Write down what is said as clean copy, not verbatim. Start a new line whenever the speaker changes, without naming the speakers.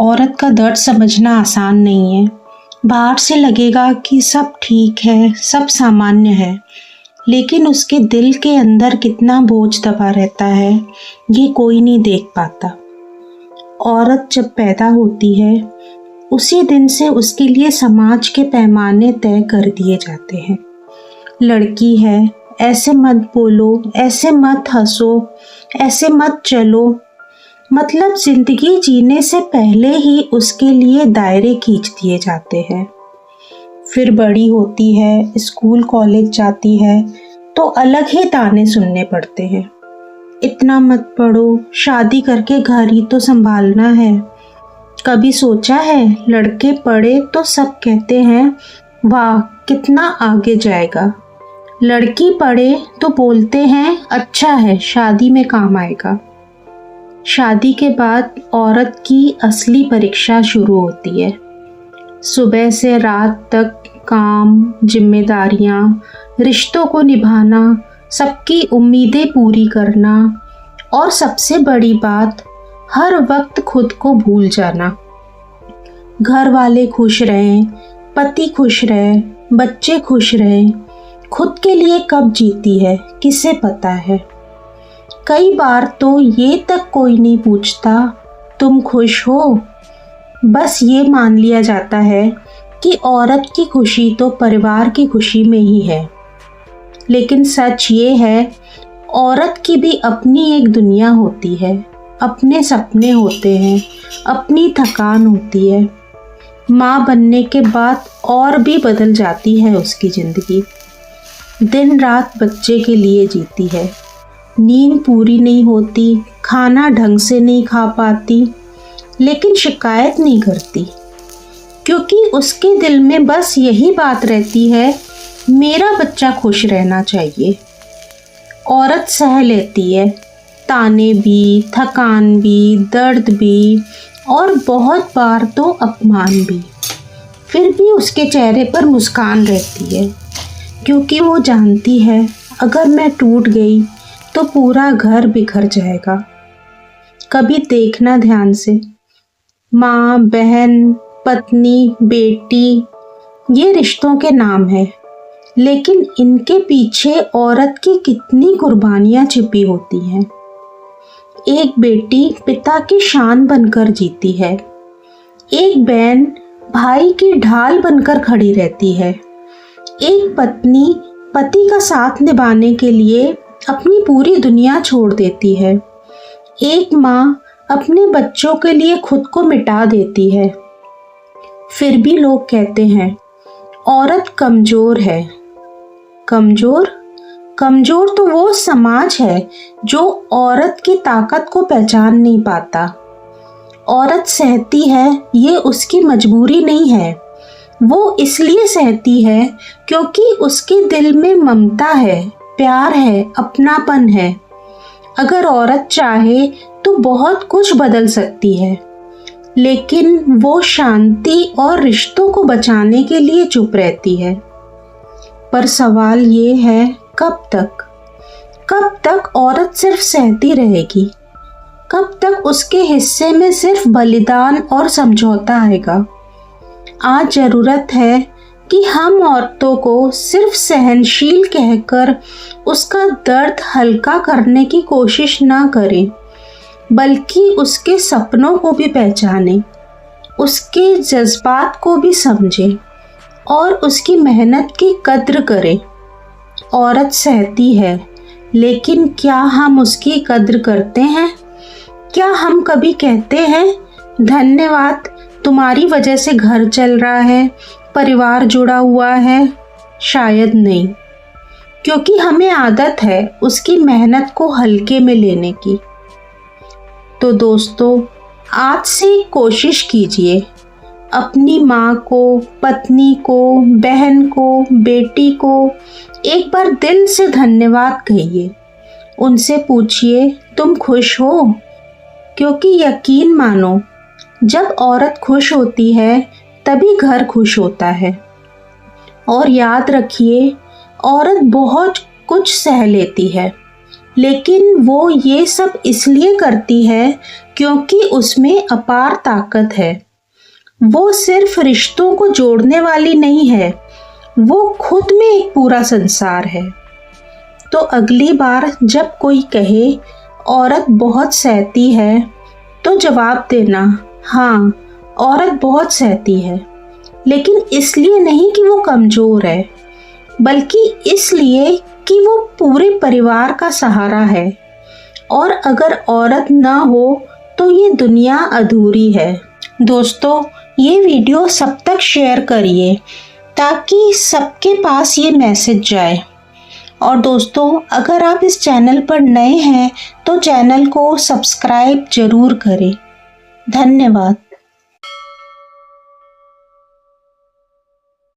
औरत का दर्द समझना आसान नहीं है। बाहर से लगेगा कि सब ठीक है, सब सामान्य है, लेकिन उसके दिल के अंदर कितना बोझ दबा रहता है, ये कोई नहीं देख पाता। औरत जब पैदा होती है, उसी दिन से उसके लिए समाज के पैमाने तय कर दिए जाते हैं। लड़की है, ऐसे मत बोलो, ऐसे मत हंसो, ऐसे मत चलो। मतलब जिंदगी जीने से पहले ही उसके लिए दायरे खींच दिए जाते हैं। फिर बड़ी होती है, स्कूल कॉलेज जाती है, तो अलग ही ताने सुनने पड़ते हैं। इतना मत पढ़ो, शादी करके घर ही तो संभालना है। कभी सोचा है, लड़के पढ़े तो सब कहते हैं वाह कितना आगे जाएगा। लड़की पढ़े तो बोलते हैं अच्छा है, शादी में काम आएगा। शादी के बाद औरत की असली परीक्षा शुरू होती है। सुबह से रात तक काम, जिम्मेदारियां, रिश्तों को निभाना, सबकी उम्मीदें पूरी करना और सबसे बड़ी बात, हर वक्त खुद को भूल जाना। घर वाले खुश रहें, पति खुश रहे, बच्चे खुश रहें, खुद के लिए कब जीती है किसे पता है। कई बार तो ये तक कोई नहीं पूछता तुम खुश हो, बस ये मान लिया जाता है कि औरत की खुशी तो परिवार की खुशी में ही है। लेकिन सच ये है, औरत की भी अपनी एक दुनिया होती है, अपने सपने होते हैं, अपनी थकान होती है। माँ बनने के बाद और भी बदल जाती है उसकी ज़िंदगी। दिन रात बच्चे के लिए जीती है, नींद पूरी नहीं होती, खाना ढंग से नहीं खा पाती, लेकिन शिकायत नहीं करती, क्योंकि उसके दिल में बस यही बात रहती है, मेरा बच्चा खुश रहना चाहिए। औरत सह लेती है, ताने भी, थकान भी, दर्द भी और बहुत बार तो अपमान भी। फिर भी उसके चेहरे पर मुस्कान रहती है, क्योंकि वो जानती है अगर मैं टूट गई तो पूरा घर बिखर जाएगा। कभी देखना ध्यान से, माँ, बहन, पत्नी, बेटी, ये रिश्तों के नाम है, लेकिन इनके पीछे औरत की कितनी कुर्बानियाँ छिपी होती हैं। एक बेटी पिता की शान बनकर जीती है, एक बहन भाई की ढाल बनकर खड़ी रहती है, एक पत्नी पति का साथ निभाने के लिए अपनी पूरी दुनिया छोड़ देती है, एक माँ अपने बच्चों के लिए खुद को मिटा देती है। फिर भी लोग कहते हैं औरत कमज़ोर है। कमज़ोर? कमज़ोर तो वो समाज है जो औरत की ताकत को पहचान नहीं पाता। औरत सहती है, ये उसकी मजबूरी नहीं है, वो इसलिए सहती है क्योंकि उसके दिल में ममता है, प्यार है, अपनापन है। अगर औरत चाहे तो बहुत कुछ बदल सकती है, लेकिन वो शांति और रिश्तों को बचाने के लिए चुप रहती है। पर सवाल ये है, कब तक? कब तक औरत सिर्फ सहती रहेगी? कब तक उसके हिस्से में सिर्फ बलिदान और समझौता आएगा? आज ज़रूरत है कि हम औरतों को सिर्फ सहनशील कहकर उसका दर्द हल्का करने की कोशिश ना करें, बल्कि उसके सपनों को भी पहचानें, उसके जज्बात को भी समझें और उसकी मेहनत की कद्र करें। औरत सहती है, लेकिन क्या हम उसकी कद्र करते हैं? क्या हम कभी कहते हैं धन्यवाद, तुम्हारी वजह से घर चल रहा है, परिवार जुड़ा हुआ है? शायद नहीं, क्योंकि हमें आदत है उसकी मेहनत को हल्के में लेने की। तो दोस्तों, आज से कोशिश कीजिए, अपनी माँ को, पत्नी को, बहन को, बेटी को एक बार दिल से धन्यवाद कहिए। उनसे पूछिए तुम खुश हो? क्योंकि यकीन मानो, जब औरत खुश होती है तभी घर खुश होता है। और याद रखिए, औरत बहुत कुछ सह लेती है, लेकिन वो ये सब इसलिए करती है क्योंकि उसमें अपार ताकत है। वो सिर्फ रिश्तों को जोड़ने वाली नहीं है, वो खुद में एक पूरा संसार है। तो अगली बार जब कोई कहे औरत बहुत सहती है, तो जवाब देना, हाँ, औरत बहुत सहती है, लेकिन इसलिए नहीं कि वो कमज़ोर है, बल्कि इसलिए कि वो पूरे परिवार का सहारा है। और अगर औरत ना हो तो ये दुनिया अधूरी है। दोस्तों, ये वीडियो सब तक शेयर करिए ताकि सबके पास ये मैसेज जाए। और दोस्तों, अगर आप इस चैनल पर नए हैं तो चैनल को सब्सक्राइब जरूर करें। धन्यवाद।